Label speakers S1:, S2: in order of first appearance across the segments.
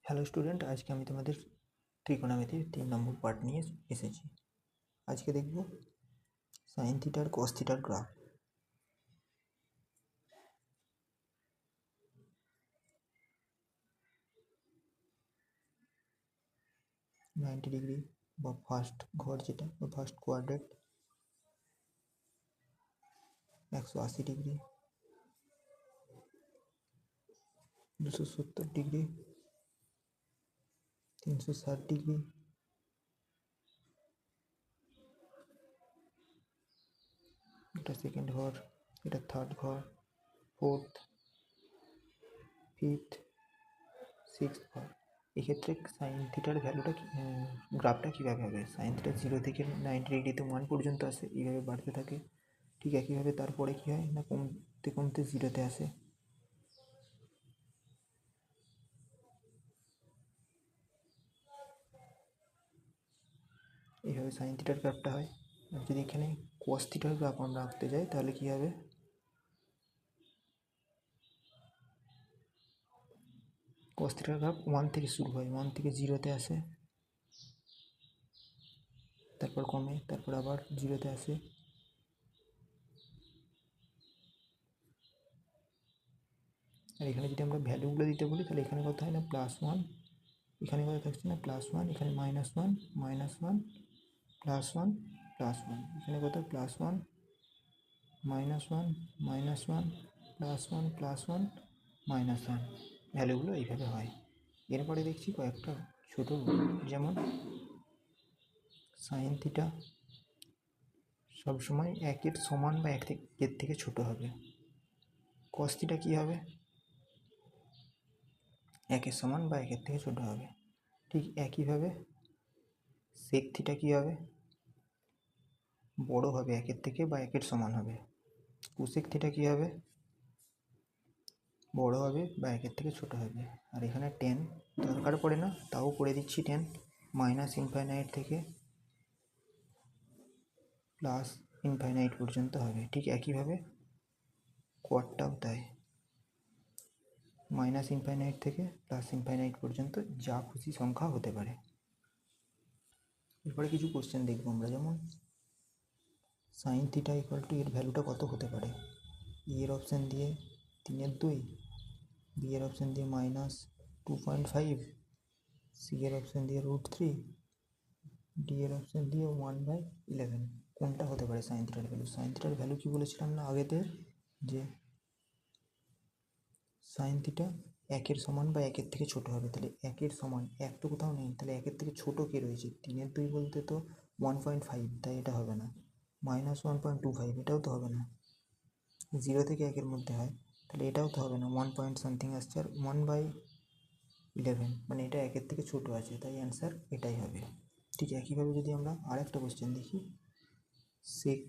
S1: Hello student, আজকে আমি তোমাদের ত্রিকোণমিতির 3 নম্বর পার্ট নিয়ে এসেছি। আজকে দেখব সাইন থিটার কস থিটার গ্রাফ। 90 ডিগ্রি বা ফার্স্ট ঘর যেটা বা first quadrant, 180 degree, 270 degree, 360 degree, এটা সেকেন্ড ঘর, এটা থার্ড ঘর, ফোর্থ, ফিফথ, সিক্সথ ঘর। এক্ষেত্রে সাইন থিটার ভ্যালুটা গ্রাফটা কীভাবে হবে? সাইন থিটা 0 থেকে 90 ডিগ্রিতে 1 পর্যন্ত আসে, এইভাবে বাড়তে থাকে। ঠিক একইভাবে তারপরে কী হয় না, কমতে কমতে 0-তে আসে। এইভাবে সাইন থিটার গ্রাফটা হয়। আর যদি এখানে কস থিটার গ্রাফ আমরা আঁকতে যাই তাহলে কী হবে? কস থিটার গ্রাফ 1 থেকে শুরু হয়, 1 থেকে 0-তে আসে, তারপর কমে, তারপর আবার 0-তে আসে। আর এখানে যদি আমরা ভ্যালুগুলো দিতে বলি তাহলে এখানে কত হয় না +1, এখানে কত থাকছে না +1, এখানে -1, -1, +1, +1, এখানে কত +1, -1, -1, +1, +1, -1, ভ্যালুগুলো এইভাবে হয়। এরপরে দেখছি কয়েকটা ছোটো, যেমন সাইন থিটা সবসময় 1-এর সমান বা 1-এর থেকে ছোট হবে। কস থিটা কী হবে? 1-এর সমান বা 1-এর থেকে ছোট হবে। ঠিক একইভাবে সেক থিটা কী হবে? বড় হবে, 1-এর থেকে বা 1-এর সমান হবে। কোসেক থিটা কী হবে? বড় হবে বা 1-এর থেকে ছোট হবে। আর এখানে টেন দরকার পড়ে না, তাও করে দিচ্ছি। টেন -ইনফাইনাইট থেকে +ইনফাইনাইট পর্যন্ত হবে। ঠিক একইভাবে কোয়াডটাও তাই, -ইনফাইনাইট থেকে +ইনফাইনাইট পর্যন্ত যা খুশি সংখ্যা হতে পারে। এরপরে কিছু কোশ্চেন দেখবো আমরা, যেমন সাইন থিটা ইকুয়াল টু এর ভ্যালুটা কত হতে পারে? এর অপশান দিয়ে 3/2, বি এর অপশান দিয়ে -2.5, সি এর অপশান দিয়ে √3, ডি এর অপশান দিয়ে 1/11। কোনটা হতে পারে সাইন থিটার ভ্যালু? সাইন থিটার ভ্যালু কি বলেছিলাম না আগেতে, যে সাইন থিটা 1-এর সমান বা 1-এর থেকে ছোট হবে। তাহলে 1-এর সমান, 1 তো কোথাও নেই, তাহলে 1-এর থেকে ছোট কে রয়েছে? 3/2 বলতে তো 1.5, তাই এটা হবে না। -1.25, এটাও তো হবে না। 0 থেকে 1-এর মধ্যে হয়, তাহলে এটাও তো হবে না, 1 পয়েন্ট সামথিং আসছে। আর 1/11 মানে এটা 1-এর থেকে ছোট আছে, তাই অ্যান্সার এটাই হবে। ঠিক একইভাবে যদি আমরা আরেকটা কোশ্চেন দেখি, সেক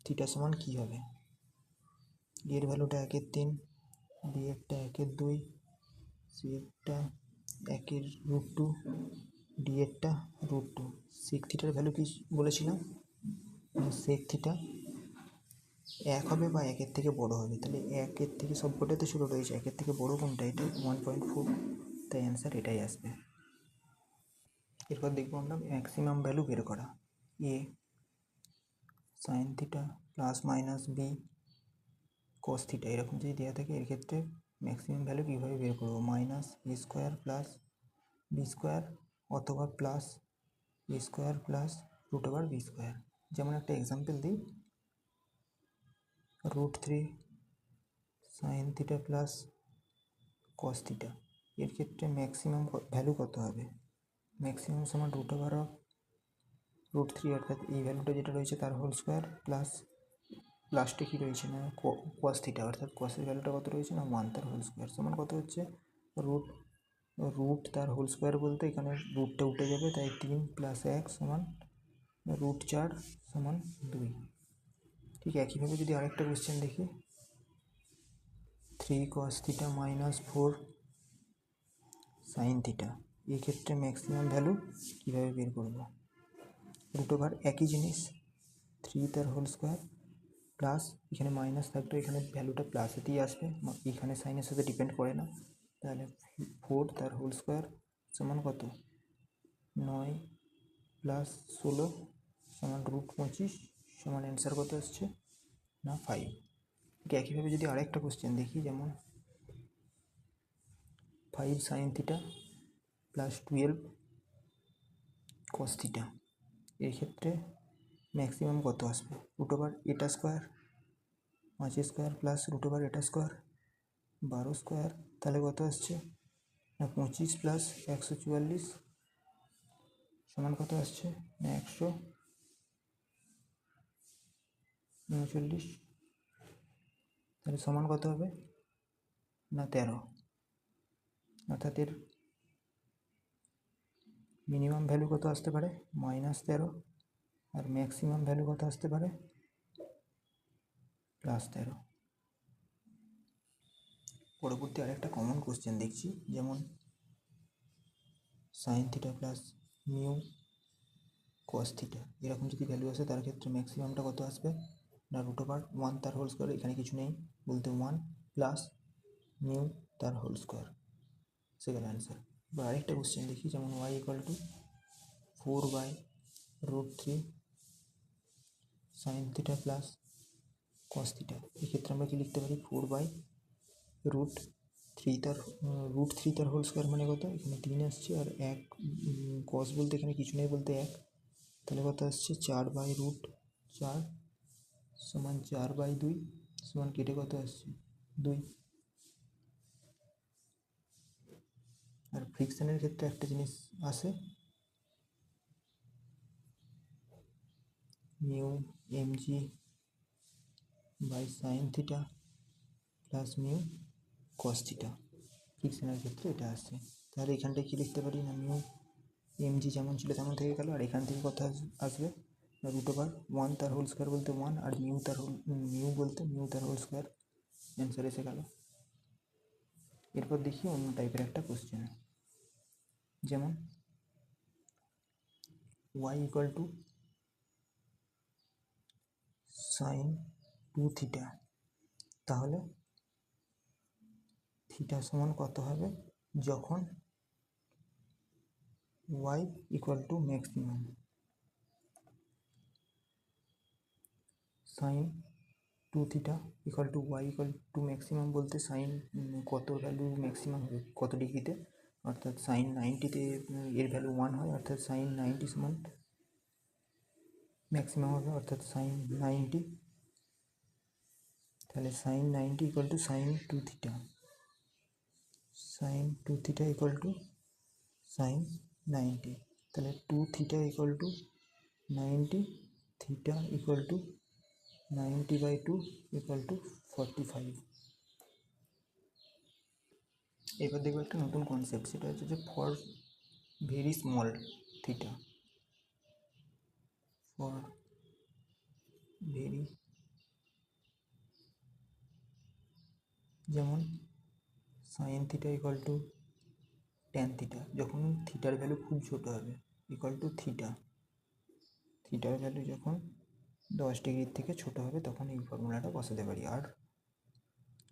S1: থিটা সমান কী হবে? এর ভ্যালুটা 1/3, বি এরটা 1/2, সি এরটা 1/√2, ডি এরটা √2। সেক থিটার ভ্যালু কি বলেছিলাম? সেক থিটা 1 হবে বা 1-এর থেকে বড় হবে। তাহলে 1-এর থেকে সবকটাতে ছোটো রয়েছে, 1-এর থেকে বড় কোনটা? এটা 1.4, তাই অ্যান্সার এটাই আসবে। এরপর দেখবো আমরা ম্যাক্সিমাম ভ্যালু বের করা। A sine theta +-B cos theta এরকম যদি দেওয়া থাকে, এর ক্ষেত্রে ম্যাক্সিমাম ভ্যালু কীভাবে বের করবো? -a² + b² অথবা +a² + √b²। যেমন একটা এক্সাম্পল দিই, √3 sine theta plus cos theta, এর ক্ষেত্রে ম্যাক্সিমাম ভ্যালু কত হবে? ম্যাক্সিমাম সমান √3, অর্থাৎ এই ভ্যালুটা যেটা রয়েছে তার হোল স্কোয়ার, প্লাস লাস্টে কী রয়েছে না কস থিটা, অর্থাৎ কসের ভ্যালুটা কত রয়েছে না 1, তার হোল স্কোয়ার সমান কত হচ্ছে রুট তার হোল স্কোয়ার, বলতে এখানে রুটটা উঠে যাবে, তাই 3 + 1 সমান √4 সমান 2। ঠিক একইভাবে যদি আরেকটা কোশ্চেন দেখি, 3 cos থিটা -4 সাইন থিটা, এই ক্ষেত্রে ম্যাক্সিমাম ভ্যালু কীভাবে বের করব? √, একই জিনিস, 3 তার হোল স্কোয়ার প্লাস এখানে মাইনাস থাকলে এখানে ভ্যালুটা প্লাসেতেই আসবে, এখানে সাইনের সাথে ডিপেন্ড করে না, তাহলে 4 তার হোল স্কোয়ার সমান কত, 9 প্লাস 16 সমান √25 সমান অ্যান্সার কত আসছে না 5। ঠিক একইভাবে যদি আরেকটা কোশ্চেন দেখি, যেমন 5 sin theta plus 12 cos theta, এর ক্ষেত্রে ম্যাক্সিমাম কত আসবে, √ এটা স্কোয়ার 5 স্কোয়ার প্লাস √ এটা স্কোয়ার 12 স্কোয়ার, তাহলে কত আসছে না 25 প্লাস 144 সমান কত আসছে না 139, তাহলে সমান কত হবে না 13। অর্থাৎ এর মিনিমাম ভ্যালু কত আসতে পারে -13, আর ম্যাক্সিমাম ভ্যালু কত আসতে পারে +13। পরবর্তী আরেকটা কমন কোশ্চেন দেখছি, যেমন sin theta plus mu cos theta, এরকম যদি ভ্যালু আসে তার ক্ষেত্রে ম্যাক্সিমামটা কত আসবে না √1 তার হোল স্কোয়ার, এখানে কিছু নেই বলতে 1 প্লাস মিউ তার হোল স্কোয়ার, সেকেন্ড অ্যান্সার। এবার আরেকটা কোশ্চেন দেখি, যেমন y = 4/√3 sin theta plus cos theta, এক্ষেত্রে আমরা কি লিখতে পারি 4/√3 তার √3 তার হোল স্কোয়ার মানে কত, এখানে 3 আসছে আর 1 cos বলতে এখানে কিছু নেই বলতে 1, তাহলে কত আসছে 4/√4 সমান 4/2 সমান কেটে কত আসছে 2। আর ফ্রিকশনের ক্ষেত্রে একটা জিনিস আসে, mu mg/sin theta plus mu cos theta, ফ্রিকশনের ক্ষেত্রে এটা আসে। তাহলে এখানটায় কি লিখতে পারি না মিউ mg যেমন ছিল তেমন থেকে গেল, আর এখান থেকে কত আসবে √1 তার হোল স্কোয়ার বলতে 1, আর মিউ বলতে মিউ তার হোল স্কোয়ার, অ্যান্সার এসে গেল। এরপর দেখি অন্য টাইপের একটা কোশ্চেন, যেমন y = sin 2 থিটা, তাহলে থিটা সমান কত হবে যখন y = maximum, sin 2 theta y = maximum বলতে সাইন কত ভ্যালু ম্যাক্সিমাম হবে কত ডিগ্রিতে, অর্থাৎ সাইন 90তে এর ভ্যালু 1 হয়, অর্থাৎ সাইন 90 সমান ম্যাক্সিমাম হবে, অর্থাৎ সাইন 90, তাহলে sine 90 = sine 2 theta, sine 2 theta sine 90, তাহলে 2 থিটা = 90, থিটা = 90/2 = 45। এবার দেখবো একটা নতুন কনসেপ্ট, সেটা হচ্ছে যে for very small theta, for very, যেমন সাইন থিটা tan থিটা, যখন থিটার ভ্যালু খুব ছোট হবে থিটার ভ্যালু যখন 10 ডিগ্রির থেকে ছোট হবে তখন এই ফর্মুলাটা বসাতে পারি, আর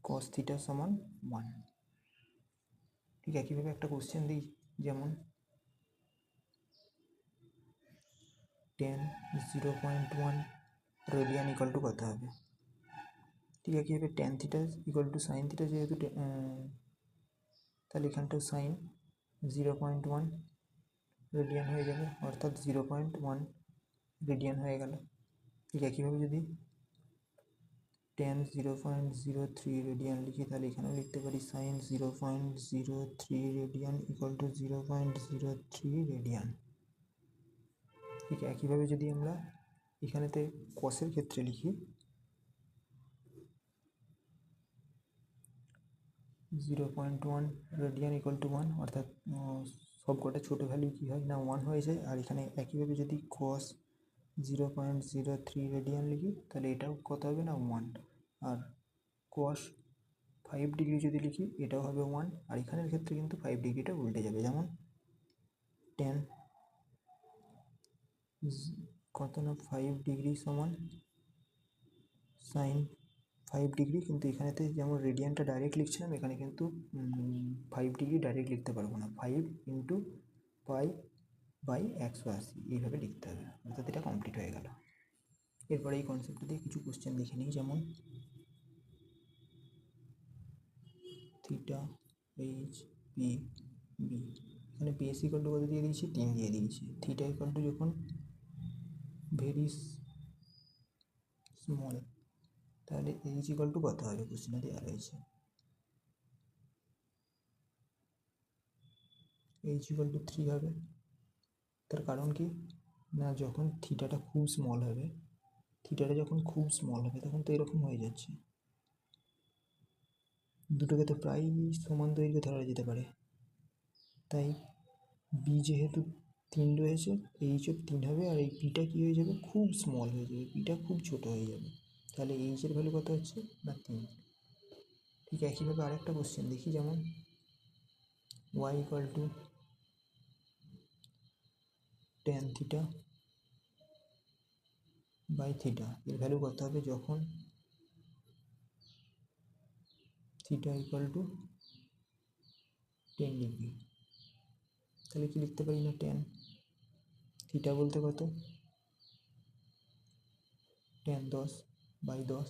S1: cos থিটা সমান 1। ঠিক একইভাবে একটা কোশ্চেন দিই, যেমন tan 0.1 রেডিয়ান = কত হবে। ঠিক একইভাবে tan থিটা = সাইন থিটা, যেহেতু তাহলে এখানটাও সাইন 0.1 রেডিয়ান হয়ে যাবে, অর্থাৎ 0.1 রেডিয়ান হয়ে গেল। ঠিক একইভাবে যদি tan 0.03 রেডিয়ান লিখি, তাহলে এখানেও লিখতে পারি সাইন 0.03 রেডিয়ান = 0.03 রেডিয়ান। ঠিক একইভাবে যদি আমরা এখানেতে কসের ক্ষেত্রে লিখি 0.1 রেডিয়ান = 1, অর্থাৎ সব কটা ছোটো ভ্যালু কী হয় না 1 হয়ে যায়, আর এখানে একইভাবে যদি cos 0.03 রেডিয়ান লিখি তাহলে এটাও কত হবে না 1, আর cos 5 ডিগ্রি যদি লিখি এটাও হবে 1, আর এখানের ক্ষেত্রে কিন্তু 5 ডিগ্রিটা উল্টে যাবে, যেমন tan কত না 5 ডিগ্রি সমান সাইন 5 ডিগ্রি, কিন্তু এখানেতে যেমন রেডিয়ানটা ডাইরেক্ট লিখছিলাম, এখানে কিন্তু 5 ডিগ্রি ডাইরেক্ট লিখতে পারবো না, 5 ইন্টু পাই বাই 180 এইভাবে লিখতে হবে, অর্থাৎ এটা কমপ্লিট হয়ে গেল। এরপরে এই কনসেপ্টটা দিয়ে কিছু কোশ্চেন দেখে নিই, যেমন থিটা এইচ পি বি, এখানে পি এস ইকুয়াল টু কত দিয়ে দিয়েছি, 3 দিয়ে দিয়েছি। থিটা ইকুয়াল টু যখন ভেরি স্মল, তাহলে এইচ ইকুয়াল টু কত হবে, কোশ্চেনে দেওয়া রয়েছে। এইচ ইকুয়াল টু 3 হবে। তার কারণ কি না, যখন থিটাটা খুব স্মল হবে, তখন তো এরকম হয়ে যাচ্ছে, দুটোকে তো প্রায় সমান দৈর্ঘ্য ধরা যেতে পারে। তাই বি যেহেতু 3 রয়েছে, এইচও 3 হবে, আর এই পিটা কী হয়ে যাবে, খুব স্মল হয়ে যাবে, পিটা খুব ছোট হয়ে যাবে। তাহলে এইচের ভ্যালু কত হচ্ছে না 3। ঠিক একইভাবে আরেকটা কোশ্চেন দেখি, যেমন y equal to tan theta by theta, এর ভ্যালু কত হবে যখন থিটা ইকুয়াল টু 10 ডিগ্রি। তাহলে কি লিখতে পারি না, tan থিটা বলতে কত, tan 10 বাই 10,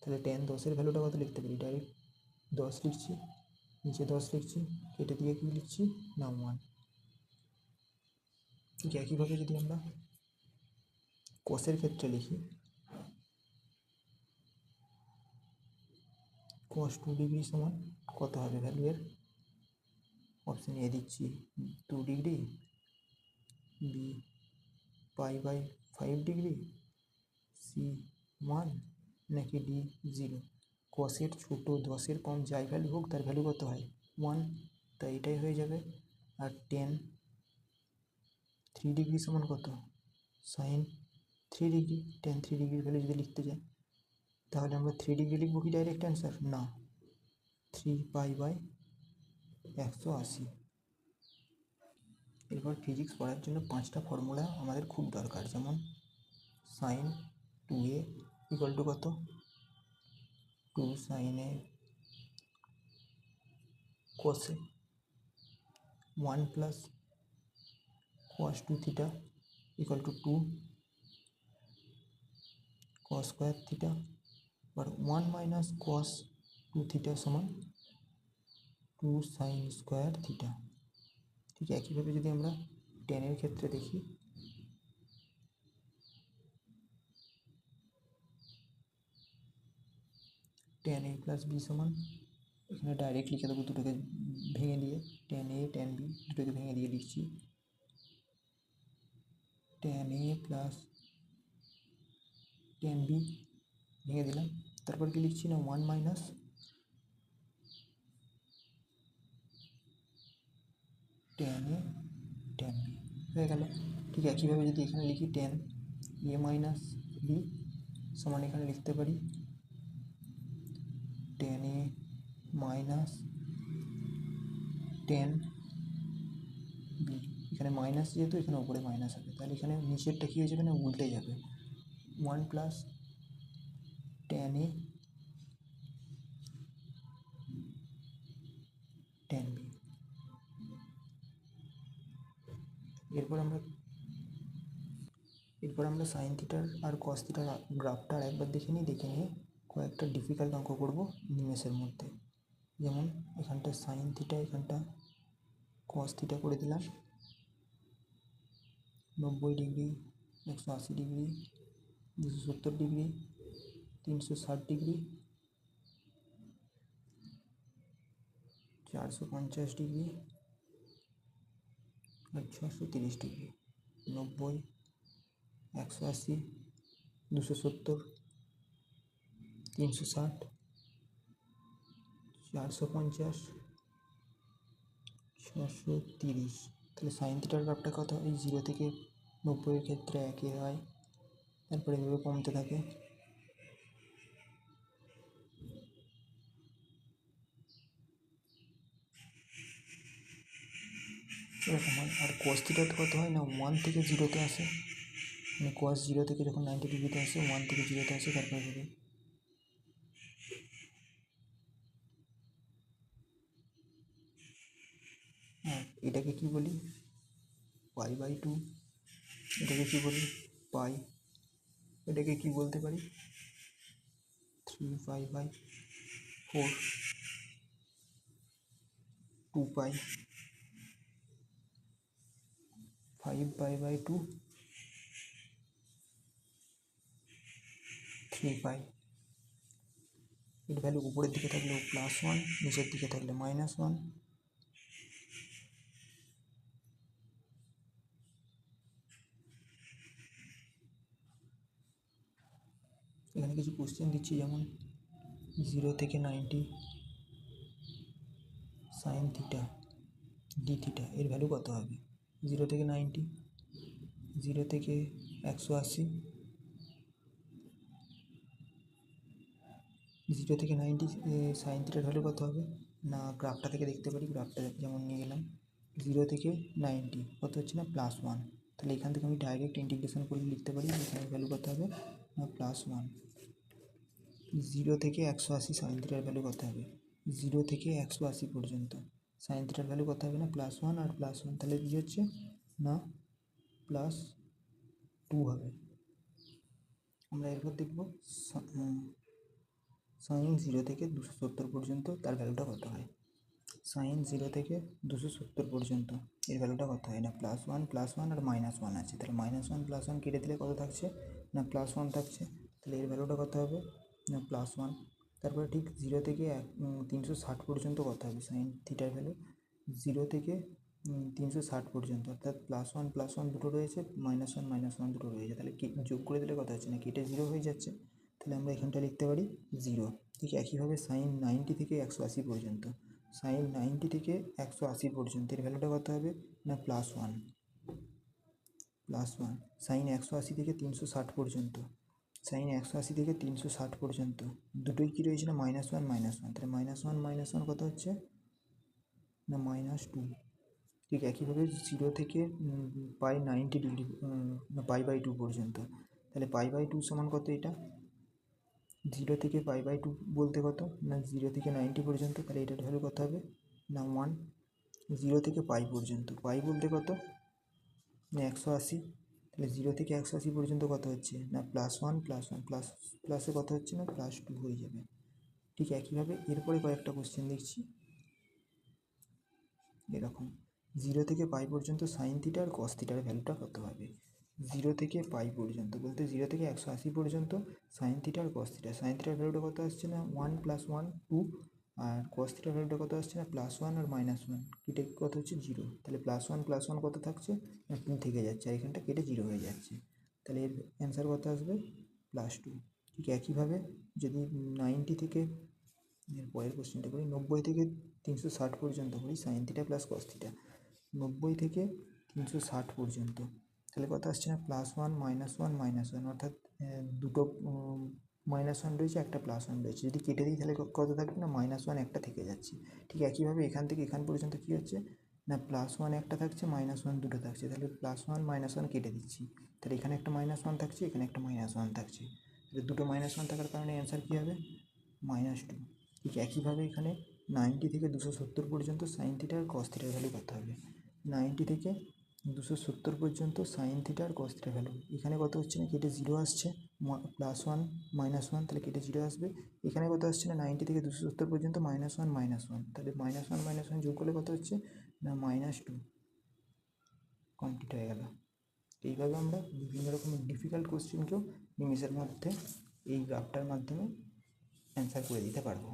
S1: তাহলে tan 10-এর ভ্যালুটা কত লিখতে পারি, ডাইরেক্ট 10 লিখছি, নিচে 10 লিখছি, কেটে দিয়ে কি লিখছি না 1। ঠিক একইভাবে যদি আমরা কসের ক্ষেত্রে লিখি, cos 2 ডিগ্রি সমান কত হবে ভ্যালু এর, অপশন এ দিচ্ছি 2 degree, B pi by 5 degree, C 1, নাকি ডি 0। কসের ছোটো 10-এর কম যাই ভ্যালু হোক, তার ভ্যালু কত হয় 1, তাই এটাই হয়ে যাবে। আর tan 3 ডিগ্রি সমান কত, সাইন 3 ডিগ্রি, tan 3 ডিগ্রির ভ্যালু যদি লিখতে যাই, তাহলে আমরা 3 ডিগ্রি লিখবো কি ডাইরেক্ট অ্যান্সার, না 3 পাই বাই 180। এরপর ফিজিক্স পড়ার জন্য 5টা ফর্মুলা আমাদের খুব দরকার, যেমন সাইন 2a ইকুয়াল টু কত, 2 সাইন a কোসে 1 plus cos 2 theta equal to 2 cos square theta, আর 1 মাইনাস cos 2 থিটা সমান 2 সাইন স্কোয়ার থিটা। ঠিক একইভাবে যদি আমরা টেনের ক্ষেত্রে দেখি, tan a প্লাস বি সমান, এখানে ডাইরেক্ট লিখে দেবো দুটোকে ভেঙে দিয়ে, tan a tan b দুটোকে ভেঙে দিয়ে লিখছি tan a plus tan b, ভেঙে দিলাম, তারপর কি লিখছি না 1 minus tan a tan b হয়ে গেল। ঠিক একইভাবে যদি এখানে লিখি tan a মাইনাস b সমান, এখানে লিখতে পারি tan a minus tan b, এখানে মাইনাস যেহেতু এখানে উপরে মাইনাস হবে, তাহলে এখানে নিচেরটা কী হয়ে যাবে না উল্টে যাবে, 1 plus tan a tan b। এরপর আমরা সাইন থিটার আর কস থিটার গ্রাফটা আর একবার দেখে নিয়ে কয়েকটা ডিফিকাল্ট অঙ্ক করবো নিমেষের মধ্যে। যেমন এখানটা সাইন থিটা, এখানটা কস থিটা করে দিলাম, 90 degree, 180 degree, 270 degree, 360 degree, 450 degree, আর 630 ডিগ্রি। 90, 180, 270, 360, 450, 630। তাহলে সাইন থিটার গ্রাফটা কত, এই 0 থেকে 90-এর ক্ষেত্রে একই হয়, তারপরে এভাবে কমতে থাকে। এরকম হয়। আর কস থিটাতে কত হয় না 1 থেকে 0-তে আসে, মানে কস 0 থেকে যখন 90 ডিগ্রিতে আসে, 1 থেকে 0-তে আসে, তারপরে এটাকে কি বলি, π/2, এটাকে কি বলি পাই, এটাকে কি বলতে পারি 3π/4, 2π, 5π/2, 3π। এর ভ্যালু উপরের দিকে থাকলে +1, নিচের দিকে থাকলে -1। এখানে কিছু কোশ্চেন দিচ্ছি, যেমন 0 থেকে 90 sin θ dθ এর ভ্যালু কত হবে? 0 থেকে 90, 0 থেকে 180, 0 থেকে 90 sin θ ভ্যালু কত হবে? না গ্রাফটা থেকে দেখতে পারি, গ্রাফটা যেমন নিয়ে গেলাম 0 থেকে 90 কত হচ্ছে না +1, তাহলে এখান থেকে আমি ডাইরেক্ট ইন্টিগ্রেশন করে লিখতে পারি, এখানে ভ্যালু কত হবে না +1। 0 থেকে 180 sin θ ভ্যালু কত হবে? 0 থেকে 180 পর্যন্ত sin θ ভ্যালু কত হবে না +1 আর +1, তাহলে কী হচ্ছে না +2 হবে। আমরা এরপর দেখব sin 0 থেকে 270 পর্যন্ত তার ভ্যালুটা কত হয়। sin 0 থেকে 270 পর্যন্ত এর ভ্যালুটা কত হয় না +1 +1 আর -1 আছে, তাহলে -1 +1 কেটে দিলে কত থাকছে না +1 থাকছে, তাহলে এর ভ্যালুটা কত হবে না +1। তারপরে ঠিক 0 থেকে 360 পর্যন্ত কত হবে sin থিটার ভ্যালু, 0 থেকে 360 পর্যন্ত, অর্থাৎ +1 +1 দুটো রয়েছে, -1 -1 দুটো রয়েছে, তাহলে যোগ করে দিলে কত হচ্ছে না কেটে 0 হয়ে যাচ্ছে, তাহলে আমরা এখানটা লিখতে পারি 0। ঠিক একইভাবে sin 90 থেকে 180 পর্যন্ত, sin 90 থেকে 180 পর্যন্ত এর ভ্যালুটা কত হবে না +1 +1। sin 180 থেকে 360 পর্যন্ত, sin 180 থেকে 360 পর্যন্ত দুটোই কী রয়েছে না -1 -1, তাহলে -1 -1 কত হচ্ছে না -2। ঠিক একইভাবে 0 থেকে π/90 ডিগ্রি না π/2 পর্যন্ত, তাহলে π/2 সমান কত এটা, 0 থেকে π/2 বলতে কত না 0 থেকে 90 পর্যন্ত, তাহলে এটার ভ্যালু কত হবে না 1। 0 থেকে π পর্যন্ত, π বলতে কত না 180, তাহলে 0 থেকে 180 পর্যন্ত কত হচ্ছে না +1 +1 প্লাসে কত হচ্ছে না +2 হয়ে যাবে। ঠিক একইভাবে এরপরে কয়েকটা কোশ্চেন দেখছি এরকম, 0 থেকে π পর্যন্ত sin θ আর cos θ এর ভ্যালুটা কত হবে। 0 থেকে π পর্যন্ত বলতে 0 থেকে 180 পর্যন্ত sin θ আর cos θ, sin θ এর ভ্যালুটা কত আসছে না 1 +1 2, আর cos θ এর ভ্যালুটা কত আসছে না +1 আর -1, কেটে কত হচ্ছে 0, তাহলে +1 +1 কত থাকছে না 2 থেকে যাচ্ছে, আর এখানটা কেটে 0 হয়ে যাচ্ছে, তাহলে এর অ্যান্সার কত আসবে +2। ঠিক একইভাবে যদি 90 থেকে এর পরের কোশ্চেনটা করি, 90 থেকে 360 পর্যন্ত করি sin θ প্লাস cos θ, 90 থেকে 360 পর্যন্ত, তাহলে কত আসছে না +1 -1 -1, অর্থাৎ দুটো -1 রয়েছে, একটা +1 রয়েছে, যদি কেটে দিই তাহলে কত থাকবে না -1 একটা থেকে যাচ্ছে। ঠিক একইভাবে এখান থেকে এখান পর্যন্ত কী হচ্ছে না +1 একটা থাকছে, -1 দুটো থাকছে, তাহলে +1 -1 কেটে দিচ্ছি, তাহলে এখানে একটা -1 থাকছে, এখানে একটা -1 থাকছে, তাহলে দুটো -1 থাকার কারণে অ্যান্সার কী হবে -2। ঠিক একইভাবে এখানে 90 থেকে 270 পর্যন্ত sin θ আর cos θ এর ভ্যালু কত হবে। 90 থেকে 270 পর্যন্ত sin θ আর cos θ ভ্যালু, এখানে কত হচ্ছে না কেটে 0 আসছে, +1 -1 তাহলে কেটে 0 আসবে, এখানে কত আসছে না 90 থেকে 270 পর্যন্ত -1 -1, তাহলে -1 -1 যোগ করলে কত হচ্ছে না -2, কমপ্লিট হয়ে গেল। এইভাবে আমরা বিভিন্ন রকমের ডিফিকাল্ট কোশ্চেনকেও নিমেষের মধ্যে এই গ্রাফটার মাধ্যমে অ্যান্সার করে দিতে পারবো।